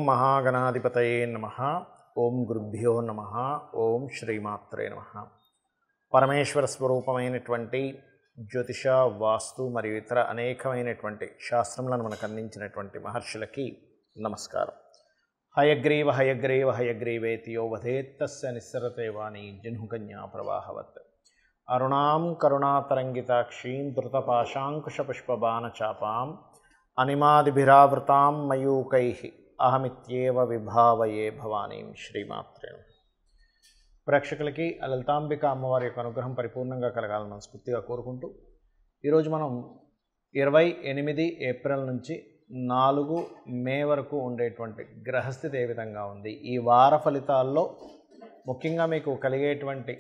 మహాగణాధిపతయే నమః. ఓం గురుభ్యో నమః. ఓం శ్రీమాత్రే నమః. పరమేశ్వర స్వరూపమైనటువంటి జ్యోతిష, వాస్తు మరియు ఇతర అనేకమైనటువంటి శాస్త్రములను మనకు అందించినటువంటి మహర్షులకి నమస్కారం. హయగ్రీవ హయగ్రీవ హయగ్రీవేతి యో వధేత్తస్య నిస్సరతే వాణి జహ్నుకన్యా ప్రవాహవత్. అరుణాం కరుణాతరంగితాక్షీం ధృతపాశాంకుశపుష్పబాణచాపాం అనిమాదిభిరావృతాం మయూకైః అహమిత్యేవ విభావయే భవానీం. శ్రీమాత్రే నమః. ప్రేక్షకులకి లలితాంబిక అమ్మవారి యొక్క అనుగ్రహం పరిపూర్ణంగా కలగాలని మనస్ఫూర్తిగా కోరుకుంటూ ఈరోజు మనం 28 ఏప్రిల్ నుంచి 4 మే వరకు ఉండేటువంటి గ్రహస్థితి ఏ విధంగా ఉంది, ఈ వార ఫలితాల్లో ముఖ్యంగా మీకు కలిగేటువంటి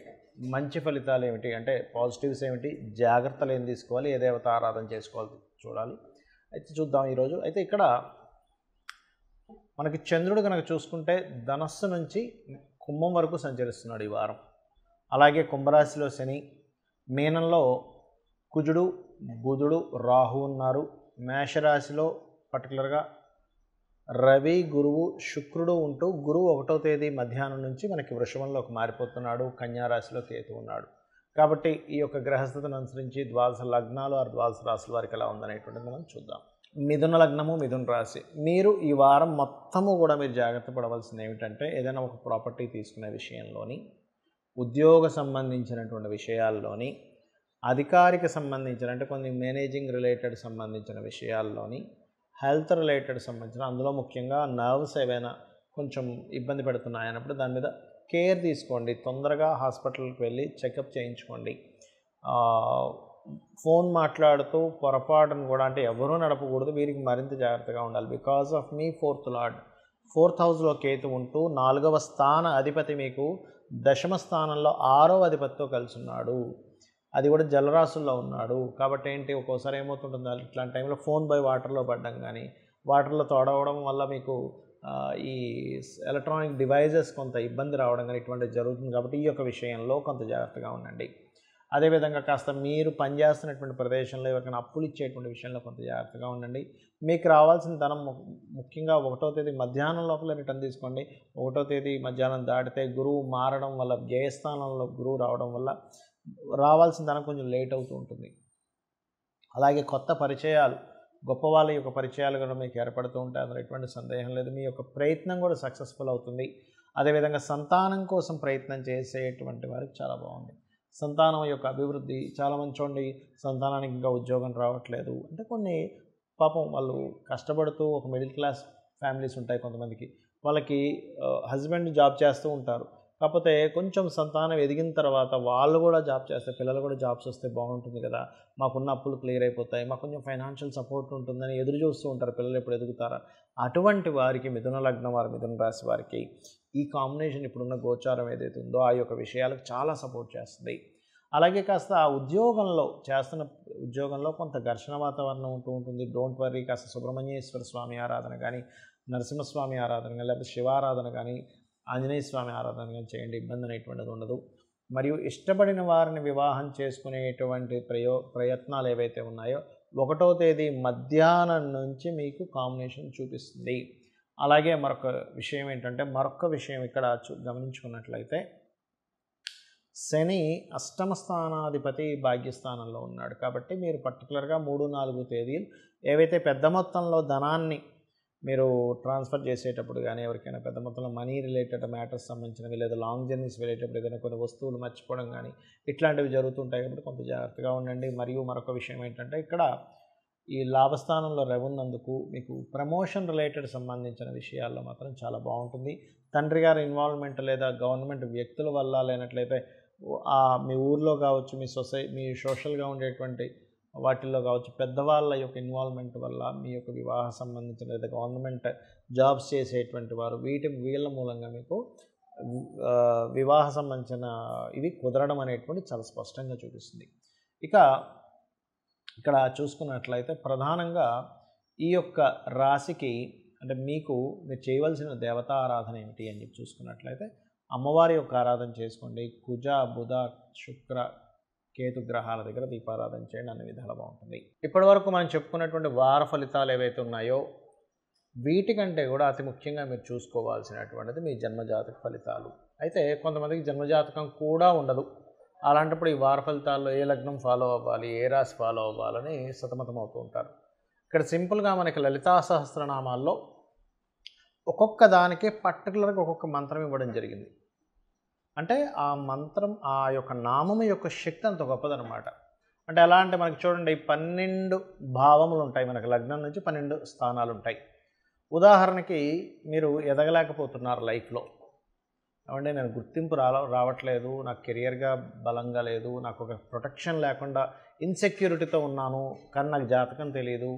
మంచి ఫలితాలు ఏమిటి, అంటే పాజిటివ్స్ ఏమిటి, జాగ్రత్తలు ఏం తీసుకోవాలి, ఏ దేవత ఆరాధన చేసుకోవాలి చూడాలి. అయితే చూద్దాం ఈరోజు. అయితే ఇక్కడ మనకి చంద్రుడు కనుక చూసుకుంటే ధనస్సు నుంచి కుంభం వరకు సంచరిస్తున్నాడు ఈ వారం. అలాగే కుంభరాశిలో శని, మీనంలో కుజుడు, బుధుడు, రాహు ఉన్నారు. మేషరాశిలో పర్టికులర్గా రవి, గురువు, శుక్రుడు ఉంటూ గురువు 1వ తేదీ మధ్యాహ్నం నుంచి మనకి వృషభంలోకి మారిపోతున్నాడు. కన్యారాశిలో కేతు ఉన్నాడు. కాబట్టి ఈ యొక్క గ్రహస్థితిని అనుసరించి ద్వాదశ లగ్నాలు ఆ ద్వాదశ రాశుల వారికి ఎలా ఉందనేటువంటిది మనం చూద్దాం. మిథున లగ్నము, మిథున రాశి. మీరు ఈ వారం మొత్తము కూడా మీరు జాగ్రత్త పడవలసింది ఏమిటంటే, ఏదైనా ఒక ప్రాపర్టీ తీసుకునే విషయంలోని, ఉద్యోగ సంబంధించినటువంటి విషయాల్లోని, అధికారికి సంబంధించిన అంటే కొన్ని మేనేజింగ్ రిలేటెడ్ సంబంధించిన విషయాల్లోని, హెల్త్ రిలేటెడ్ సంబంధించిన, అందులో ముఖ్యంగా నర్వ్స్ ఏవైనా కొంచెం ఇబ్బంది పెడుతున్నాయన్నప్పుడు దాని మీద కేర్ తీసుకోండి. తొందరగా హాస్పిటల్కి వెళ్ళి చెకప్ చేయించుకోండి. ఫోన్ మాట్లాడుతూ పొరపాటును కూడా, అంటే ఎవరూ నడపకూడదు, వీరికి మరింత జాగ్రత్తగా ఉండాలి. Because of me 4th lord 4th హౌస్లో కేతు ఉంటూ 4వ స్థాన అధిపతి మీకు 10వ స్థానంలో 6వ అధిపతితో కలిసి ఉన్నాడు. అది కూడా జలరాశుల్లో ఉన్నాడు. కాబట్టి ఏంటి, ఒక్కోసారి ఏమవుతుంటుంది, ఇట్లాంటి టైంలో ఫోన్ బై వాటర్లో పడడం కానీ, వాటర్లో తోడవడం వల్ల మీకు ఈ ఎలక్ట్రానిక్ డివైజెస్ కొంత ఇబ్బంది రావడం కానీ ఇటువంటిది జరుగుతుంది. కాబట్టి ఈ యొక్క విషయంలో కొంత జాగ్రత్తగా ఉండండి. అదేవిధంగా కాస్త మీరు పనిచేస్తున్నటువంటి ప్రదేశంలో ఎవరికైనా అప్పులు ఇచ్చేటువంటి విషయంలో కొంత జాగ్రత్తగా ఉండండి. మీకు రావాల్సిన ధనం ముఖ్యంగా 1వ తేదీ మధ్యాహ్నం లోపల రిటర్న్ తీసుకోండి. 1వ తేదీ మధ్యాహ్నం దాటితే గురువు మారడం వల్ల, వ్యయస్థానంలో గురువు రావడం వల్ల రావాల్సిన ధనం కొంచెం లేట్ అవుతూ ఉంటుంది. అలాగే కొత్త పరిచయాలు, గొప్ప వాళ్ళ యొక్క పరిచయాలు కూడా మీకు ఏర్పడుతూ ఉంటాయి. అందులో ఎటువంటి సందేహం లేదు. మీ యొక్క ప్రయత్నం కూడా సక్సెస్ఫుల్ అవుతుంది. అదేవిధంగా సంతానం కోసం ప్రయత్నం చేసేటువంటి వారికి చాలా బాగుంది. సంతానం యొక్క అభివృద్ధి చాలా మంచి చూడండి. సంతానానికి ఇంకా ఉద్యోగం రావట్లేదు అంటే కొన్ని పాపం వాళ్ళు కష్టపడుతూ, ఒక మిడిల్ క్లాస్ ఫ్యామిలీస్ ఉంటాయి కొంతమందికి, వాళ్ళకి హస్బెండ్ జాబ్ చేస్తూ ఉంటారు. కాకపోతే కొంచెం సంతానం ఎదిగిన తర్వాత వాళ్ళు కూడా జాబ్ చేస్తే, పిల్లలు కూడా జాబ్స్ వస్తే బాగుంటుంది కదా, మాకున్న అప్పులు క్లియర్ అయిపోతాయి, మాకు కొంచెం ఫైనాన్షియల్ సపోర్ట్ ఉంటుందని ఎదురు చూస్తూ ఉంటారు పిల్లలు ఎప్పుడు ఎదుగుతారా. అటువంటి వారికి, మిథున లగ్నం వారు, మిథున రాశి వారికి ఈ కాంబినేషన్ ఇప్పుడున్న గోచారం ఏదైతే ఉందో ఆ యొక్క విషయాలకు చాలా సపోర్ట్ చేస్తుంది. అలాగే కాస్త ఆ ఉద్యోగంలో కొంత ఘర్షణ వాతావరణం ఉంటూ ఉంటుంది. Don't worry. కాస్త సుబ్రహ్మణ్యేశ్వర స్వామి ఆరాధన కానీ, నరసింహస్వామి ఆరాధన కానీ, లేకపోతే శివారాధన కానీ, ఆంజనేయ స్వామి ఆరాధన కానీ చేయండి. ఇబ్బంది అనేటువంటిది ఉండదు. మరియు ఇష్టపడిన వారిని వివాహం చేసుకునేటువంటి ప్రయత్నాలు ఏవైతే ఉన్నాయో 1వ తేదీ మధ్యాహ్నం నుంచి మీకు కాంబినేషన్ చూపిస్తుంది. అలాగే మరొక విషయం ఏంటంటే, ఇక్కడ గమనించుకున్నట్లయితే శని 8వ స్థానాధిపతి భాగ్యస్థానంలో ఉన్నాడు. కాబట్టి మీరు పర్టికులర్గా 3, 4 తేదీలు ఏవైతే పెద్ద మొత్తంలో ధనాన్ని మీరు ట్రాన్స్ఫర్ చేసేటప్పుడు కానీ, ఎవరికైనా పెద్ద మొత్తంలో మనీ రిలేటెడ్ మ్యాటర్స్ సంబంధించినవి, లేదా లాంగ్ జర్నీస్ వెళ్ళేటప్పుడు ఏదైనా కొన్ని వస్తువులు మర్చిపోవడం కానీ ఇట్లాంటివి జరుగుతుంటాయి. కాబట్టి కొంత జాగ్రత్తగా ఉండండి. మరియు మరొక విషయం ఏంటంటే, ఇక్కడ ఈ లాభస్థానంలో రవి ఉన్నందుకు మీకు ప్రమోషన్ రిలేటెడ్ సంబంధించిన విషయాల్లో మాత్రం చాలా బాగుంటుంది. తండ్రి గారి ఇన్వాల్వ్మెంట్ లేదా గవర్నమెంట్ వ్యక్తుల వల్ల, లేనట్లయితే మీ ఊర్లో కావచ్చు, మీ సోషల్గా ఉండేటువంటి వాటిల్లో కావచ్చు, పెద్దవాళ్ళ యొక్క ఇన్వాల్వ్మెంట్ వల్ల మీ యొక్క వివాహ సంబంధించిన లేదా గవర్నమెంట్ జాబ్స్ చేసేటువంటి వారు వీళ్ళ మూలంగా మీకు వివాహ సంబంధించిన ఇవి కుదరడం అనేటువంటి చాలా స్పష్టంగా చూపిస్తుంది. ఇక్కడ చూసుకున్నట్లయితే ప్రధానంగా ఈ యొక్క రాశికి అంటే మీరు చేయవలసిన దేవతా ఆరాధన ఏమిటి అని చెప్పి చూసుకున్నట్లయితే, అమ్మవారి యొక్క ఆరాధన చేసుకోండి. కుజ, బుధ, శుక్ర, కేతు గ్రహాల దగ్గర దీపారాధన చేయండి. అన్ని విధాలు బాగుంటుంది. ఇప్పటి వరకు మనం చెప్పుకున్నటువంటి వార ఫలితాలు ఏవైతే ఉన్నాయో వీటికంటే కూడా అతి ముఖ్యంగా మీరు చూసుకోవాల్సినటువంటిది మీ జన్మజాతక ఫలితాలు. అయితే కొంతమందికి జన్మజాతకం కూడా ఉండదు. అలాంటప్పుడు ఈ వార ఫలితాల్లో ఏ లగ్నం ఫాలో అవ్వాలి, ఏ రాశి ఫాలో అవ్వాలని సతమతం అవుతూ ఉంటారు. ఇక్కడ సింపుల్గా మనకి లలితా సహస్రనామాల్లో ఒక్కొక్క దానికి పర్టికులర్గా ఒక్కొక్క మంత్రం ఇవ్వడం జరిగింది. అంటే ఆ మంత్రం ఆ యొక్క నామం యొక్క శక్తి అంత గొప్పదనమాట. అంటే ఎలా అంటే మనకి చూడండి 12 భావములు ఉంటాయి, మనకి లగ్నం నుంచి 12 స్థానాలు ఉంటాయి. ఉదాహరణకి మీరు ఎదగలేకపోతున్నారు లైఫ్లో, ఏమంటే నేను గుర్తింపు రావట్లేదు, నాకు కెరియర్గా బలంగా లేదు, నాకు ఒక ప్రొటెక్షన్ లేకుండా ఇన్సెక్యూరిటీతో ఉన్నాను, కానీ నాకు జాతకం తెలియదు,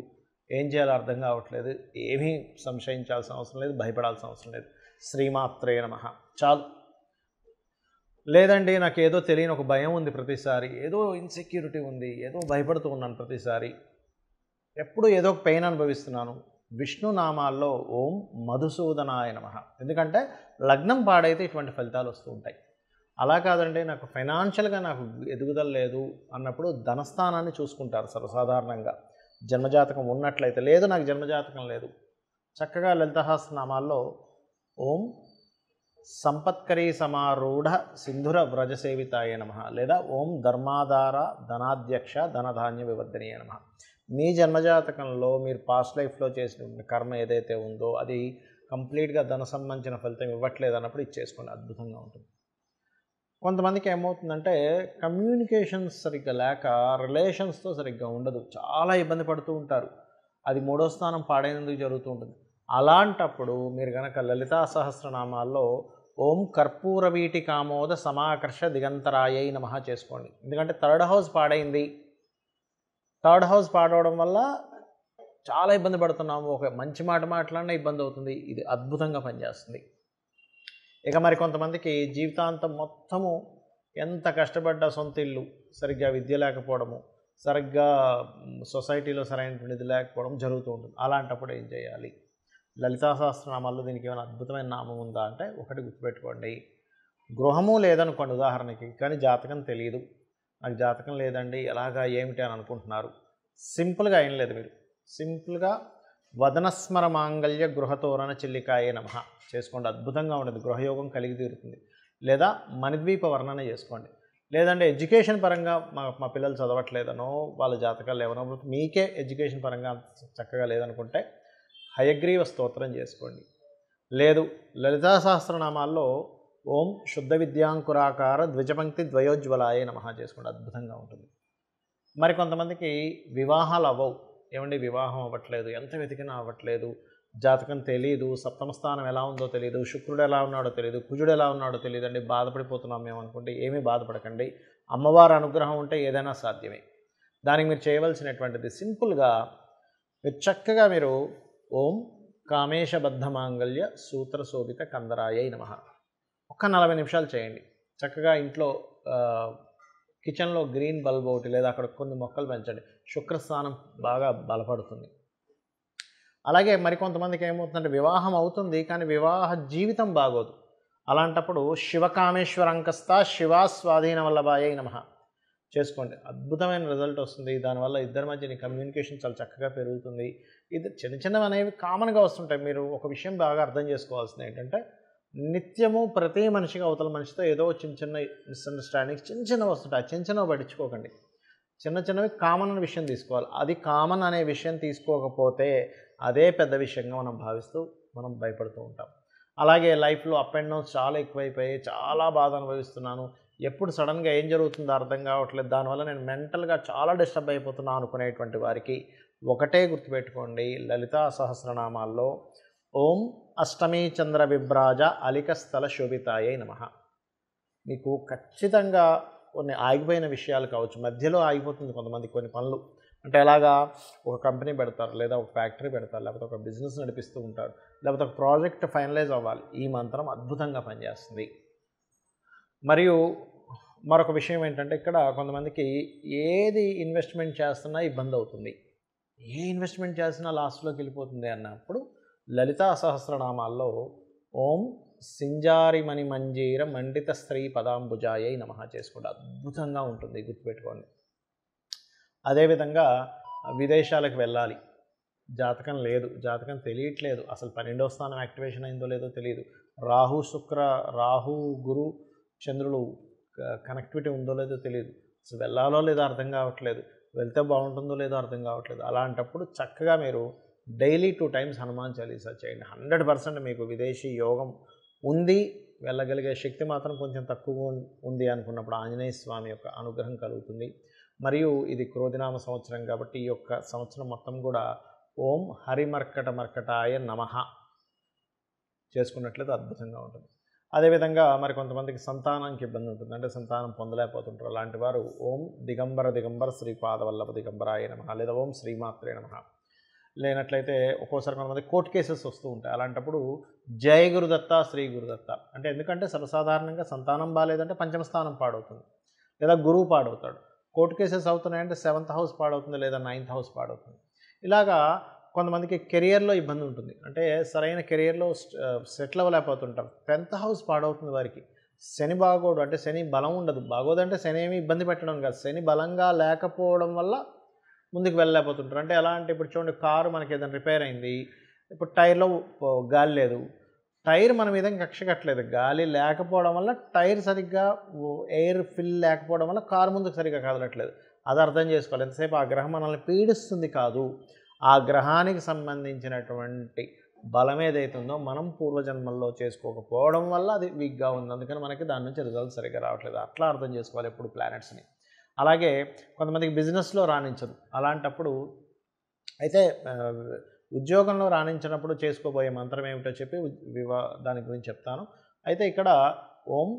ఏం చేయాలో అర్థం కావట్లేదు. ఏమీ సంశయించాల్సిన అవసరం లేదు, భయపడాల్సిన అవసరం లేదు. శ్రీమాత్రే నమః చాలు. లేదండి నాకు ఏదో తెలియని ఒక భయం ఉంది, ప్రతిసారి ఏదో ఇన్సెక్యూరిటీ ఉంది, ఏదో భయపడుతూ ఉన్నాను, ప్రతిసారి ఎప్పుడు ఏదో ఒక పెయిన్ అనుభవిస్తున్నాను. విష్ణు నామాల్లో ఓం మధుసూదనాయ నమః. ఎందుకంటే లగ్నం పాడైతే ఇటువంటి ఫలితాలు వస్తూ ఉంటాయి. అలా కాదండి నాకు ఫైనాన్షియల్గా నాకు ఎదుగుదల లేదు అన్నప్పుడు ధనస్థానాన్ని చూసుకుంటారు సర్వసాధారణంగా. జన్మజాతకం ఉన్నట్లయితే, లేదు నాకు జన్మజాతకం లేదు, చక్కగా లలితహాస్నామాల్లో ఓం సంపత్కరీ సమారూఢ సింధుర వ్రజసేవితాయ నమః లేదా ఓం ధర్మాధార ధనాధ్యక్ష ధనధాన్య వివర్ధనీయ నమః. మీ జన్మజాతకంలో మీరు పాస్ట్ లైఫ్లో చేసిన కర్మ ఏదైతే ఉందో అది కంప్లీట్గా ధన సంబంధించిన ఫలితం ఇవ్వట్లేదు అన్నప్పుడు ఇచ్చేసుకోండి, అద్భుతంగా ఉంటుంది. కొంతమందికి ఏమవుతుందంటే కమ్యూనికేషన్స్ సరిగ్గా లేక రిలేషన్స్తో సరిగ్గా ఉండదు, చాలా ఇబ్బంది పడుతూ ఉంటారు. అది 3వ స్థానం పాడైనందుకు జరుగుతూ ఉంటుంది. అలాంటప్పుడు మీరు కనుక లలితా సహస్రనామాల్లో ఓం కర్పూర వీటి కామోద సమాకర్ష దిగంతరాయై నమః చేసుకోండి. ఎందుకంటే 3rd హౌస్ పాడైంది, 3rd హౌస్ పాడవడం వల్ల చాలా ఇబ్బంది పడుతున్నాము, ఒక మంచి మాట మాట్లాడినా ఇబ్బంది అవుతుంది. ఇది అద్భుతంగా పనిచేస్తుంది. ఇక మరి కొంతమందికి జీవితాంతం మొత్తము ఎంత కష్టపడ్డా సొంత ఇల్లు, సరిగ్గా విద్య లేకపోవడము, సరిగ్గా సొసైటీలో సరైనటువంటిది లేకపోవడం జరుగుతూ ఉంటుంది. అలాంటప్పుడు ఏం చేయాలి? లలితా సహస్రనామాల్లో దీనికి ఏమైనా అద్భుతమైన నామం ఉందా అంటే ఒకటి గుర్తుపెట్టుకోండి. గృహము లేదనుకోండి ఉదాహరణకి, కానీ జాతకం తెలియదు, నాకు జాతకం లేదండి ఎలాగా ఏమిటి అని అనుకుంటున్నారు. సింపుల్గా ఏం లేదు, మీరు సింపుల్గా వదనస్మర మాంగళ్య గృహతోరణ చిల్లికాయే నమః చేసుకోండి, అద్భుతంగా ఉండదు, గృహయోగం కలిగి తీరుతుంది. లేదా మణిద్వీప వర్ణన చేసుకోండి. లేదంటే ఎడ్యుకేషన్ పరంగా మా పిల్లలు చదవట్లేదనో వాళ్ళ జాతకాలు లేవనో, మీకే ఎడ్యుకేషన్ పరంగా చక్కగా లేదనుకుంటే హయగ్రీవ స్తోత్రం చేసుకోండి. లేదు లలితా సహస్రనామాల్లో ఓం శుద్ధ విద్యాంకురాకార ద్విజపంక్తి ద్వయోజ్వలాయ నమః చేసుకోండి, అద్భుతంగా ఉంటుంది. మరి కొంతమందికి వివాహాలు అవ్వవు, ఏమండి వివాహం అవ్వట్లేదు, ఎంత వెతికినా అవ్వట్లేదు, జాతకం తెలియదు, సప్తమ స్థానం ఎలా ఉందో తెలియదు, శుక్రుడు ఎలా ఉన్నాడో తెలియదు, కుజుడు ఎలా ఉన్నాడో తెలియదండి, బాధపడిపోతున్నాం మేము అనుకుంటే ఏమీ బాధపడకండి. అమ్మవారి అనుగ్రహం ఉంటే ఏదైనా సాధ్యమే. దానికి మీరు చేయవలసినటువంటిది సింపుల్గా మీరు చక్కగా మీరు ఓం కామేశబద్ధ మాంగళ్య సూత్ర శోభిత కందరాయై నమః ఒక్క 40 నిమిషాలు చేయండి. చక్కగా ఇంట్లో కిచెన్లో గ్రీన్ బల్బ్ ఒకటి లేదా అక్కడ కొన్ని మొక్కలు పెంచండి, శుక్రస్థానం బాగా బలపడుతుంది. అలాగే మరికొంతమందికి ఏమవుతుందంటే వివాహం అవుతుంది కానీ వివాహ జీవితం బాగోదు. అలాంటప్పుడు శివకామేశ్వరంకస్త శివా స్వాధీన వల్లభాయై నమః చేసుకోండి, అద్భుతమైన రిజల్ట్ వస్తుంది. దానివల్ల ఇద్దరి మధ్య కమ్యూనికేషన్ చాలా చక్కగా పెరుగుతుంది. ఇది చిన్న చిన్నవి అనేవి కామన్గా వస్తుంటాయి. మీరు ఒక విషయం బాగా అర్థం చేసుకోవాల్సింది ఏంటంటే నిత్యము ప్రతి మనిషికి అవతల మనిషితో ఏదో చిన్న చిన్న మిస్అండర్స్టాండింగ్స్ చిన్న చిన్నవి వస్తుంటాయి. చిన్న చిన్నవి పట్టించుకోకండి, చిన్న చిన్నవి కామన్ అనే విషయం తీసుకోవాలి. అది కామన్ అనే విషయం తీసుకోకపోతే అదే పెద్ద విషయంగా మనం భావిస్తూ మనం భయపడుతూ ఉంటాం. అలాగే లైఫ్లో అప్ అండ్ డౌన్స్ చాలా ఎక్కువైపోయి చాలా బాధ అనుభవిస్తున్నాను, ఎప్పుడు సడన్గా ఏం జరుగుతుందో అర్థం కావట్లేదు, దానివల్ల నేను మెంటల్గా చాలా డిస్టర్బ్ అయిపోతున్నాను అనుకునేటువంటి వారికి ఒకటే గుర్తుపెట్టుకోండి, లలితా సహస్రనామాల్లో ఓం అష్టమీ చంద్ర విభ్రాజ అలికస్థల శోభితాయై నమః. మీకు ఖచ్చితంగా కొన్ని ఆగిపోయిన విషయాలు కావచ్చు, మధ్యలో ఆగిపోతుంది కొంతమంది కొన్ని పనులు, అంటే ఎలాగా ఒక కంపెనీ పెడతారు, లేదా ఒక ఫ్యాక్టరీ పెడతారు, లేకపోతే ఒక బిజినెస్ నడిపిస్తూ ఉంటారు, లేకపోతే ఒక ప్రాజెక్ట్ ఫైనలైజ్ అవ్వాలి. ఈ మంత్రం అద్భుతంగా పనిచేస్తుంది. మరియు మరొక విషయం ఏంటంటే ఇక్కడ కొంతమందికి ఏది ఇన్వెస్ట్మెంట్ చేస్తున్నా ఇబ్బంది అవుతుంది, ఏ ఇన్వెస్ట్మెంట్ చేసినా లాస్ట్లోకి వెళ్ళిపోతుంది అన్నప్పుడు లలితా సహస్రనామాల్లో ఓం సింజారిమణి మంజీర మండిత స్త్రీ పదాంబుజాయై నమః చేసుకోండి, అద్భుతంగా ఉంటుంది, గుర్తుపెట్టుకోండి. అదేవిధంగా విదేశాలకు వెళ్ళాలి, జాతకం లేదు, జాతకం తెలియట్లేదు, అసలు 12వ స్థానం యాక్టివేషన్ అయిందో లేదో తెలియదు, రాహు గురు చంద్రులు కనెక్టివిటీ ఉందో లేదో తెలియదు, అసలు వెళ్ళాలో లేదో అర్థం కావట్లేదు, వెళ్తే బాగుంటుందో లేదో అర్థం కావట్లేదు. అలాంటప్పుడు చక్కగా మీరు డైలీ 2 టైమ్స్ హనుమాన్ చాలీసా చేయండి. 100% మీకు విదేశీ యోగం ఉంది, వెళ్ళగలిగే శక్తి మాత్రం కొంచెం తక్కువగా ఉంది అనుకున్నప్పుడు ఆంజనేయ స్వామి యొక్క అనుగ్రహం కలుగుతుంది. మరియు ఇది క్రోధినామ సంవత్సరం కాబట్టి ఈ యొక్క సంవత్సరం మొత్తం కూడా ఓం మర్కటాయ నమః చేసుకున్నట్లయితే అద్భుతంగా ఉంటుంది. అదేవిధంగా మరి కొంతమందికి సంతానానికి ఇబ్బంది ఉంటుంది, అంటే సంతానం పొందలేకపోతుంటారు. అలాంటి వారు ఓం దిగంబర శ్రీపాదవల్లభ దిగంబరాయ నమః లేదా ఓం శ్రీమాత్రే నమః. లేనట్లయితే ఒక్కోసారి కొంతమంది కోర్టు కేసెస్ వస్తూ ఉంటాయి. అలాంటప్పుడు జయ గురుదత్త శ్రీ గురుదత్త అంటే, ఎందుకంటే సర్వసాధారణంగా సంతానం బాగాలేదంటే పంచమ స్థానం పాడవుతుంది లేదా గురువు పాడవుతాడు. కోర్టు కేసెస్ అవుతున్నాయంటే 7th హౌస్ పాడవుతుంది లేదా 9th హౌస్ పాడవుతుంది. ఇలాగా కొంతమందికి కెరియర్లో ఇబ్బంది ఉంటుంది, అంటే సరైన కెరియర్లో సెటిల్ అవ్వలేకపోతుంటారు. 10th హౌస్ పాడవుతుంది వారికి. శని బాగోడు, అంటే శని బలం ఉండదు. బాగోదంటే శని ఏమి ఇబ్బంది పెట్టడం కాదు, శని బలంగా లేకపోవడం వల్ల ముందుకు వెళ్ళలేకపోతుంటారు. అంటే ఎలా అంటే, ఇప్పుడు చూడండి, కారు మనకి ఏదైనా రిపేర్ అయింది, ఇప్పుడు టైర్లో గాలి లేదు, టైర్ మన మీద కక్ష కట్టలేదు, గాలి లేకపోవడం వల్ల టైర్ సరిగ్గా ఎయిర్ ఫిల్ లేకపోవడం వల్ల కారు ముందుకు సరిగ్గా కదలట్లేదు. అది అర్థం చేసుకోవాలి. ఎంతసేపు ఆ గ్రహం మనల్ని పీడిస్తుంది కాదు, ఆ గ్రహానికి సంబంధించినటువంటి బలం ఏదైతుందో మనం పూర్వజన్మల్లో చేసుకోకపోవడం వల్ల అది వీక్గా ఉంది, అందుకని మనకి దాని నుంచి రిజల్ట్ సరిగ్గా రావట్లేదు. అట్లా అర్థం చేసుకోవాలి ఎప్పుడు ప్లానెట్స్ని. అలాగే కొంతమందికి బిజినెస్లో రాణించదు. అలాంటప్పుడు అయితే ఉద్యోగంలో రాణించినప్పుడు చేసుకోబోయే మంత్రం ఏమిటో చెప్పి దాని గురించి చెప్తాను. అయితే ఇక్కడ ఓం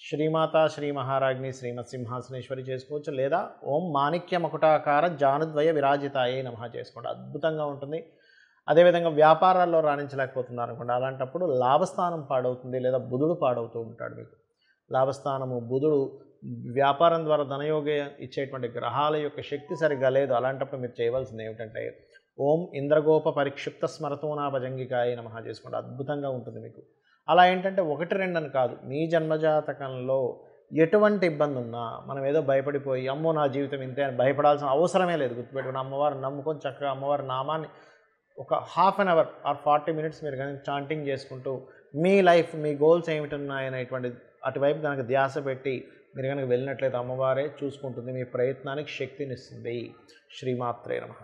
శ్రీమాత శ్రీ మహారాజ్ని శ్రీమత్ సింహాసనేశ్వరి చేసుకోవచ్చు, లేదా ఓం మాణిక్య మకుటాకార జానుద్వయ విరాజితాయే నమః చేసుకోండి, అద్భుతంగా ఉంటుంది. అదేవిధంగా వ్యాపారాల్లో రాణించలేకపోతున్నారు అనుకోండి, అలాంటప్పుడు లాభస్థానం పాడవుతుంది లేదా బుధుడు పాడవుతూ ఉంటాడు. మీకు లాభస్థానము బుధుడు వ్యాపారం ద్వారా ధనయోగ ఇచ్చేటువంటి గ్రహాల యొక్క శక్తి సరిగ్గా లేదు. అలాంటప్పుడు మీరు చేయవలసింది ఏమిటంటే ఓం ఇంద్రగోప పరిక్షిప్త స్మరతోనాభజంగికాయ నమః చేసుకోండి, అద్భుతంగా ఉంటుంది మీకు. అలా ఏంటంటే 1-2 అని కాదు, మీ జన్మజాతకంలో ఎటువంటి ఇబ్బంది ఉన్నా మనం ఏదో భయపడిపోయి అమ్మో నా జీవితం ఇంతే అని భయపడాల్సిన అవసరమే లేదు. గుర్తుపెట్టుకుని అమ్మవారిని నమ్ముకొని చక్కగా అమ్మవారి నామాన్ని ఒక half an hour or 40 minutes మీరు కనుక చాంటింగ్ చేసుకుంటూ మీ లైఫ్, మీ గోల్స్ ఏమిటి ఉన్నాయనేటువంటి అటువైపు కనుక ధ్యాస పెట్టి మీరు కనుక వెళ్ళినట్లయితే అమ్మవారే చూసుకుంటుంది, మీ ప్రయత్నానికి శక్తినిస్తుంది. శ్రీమాత్రే నమః.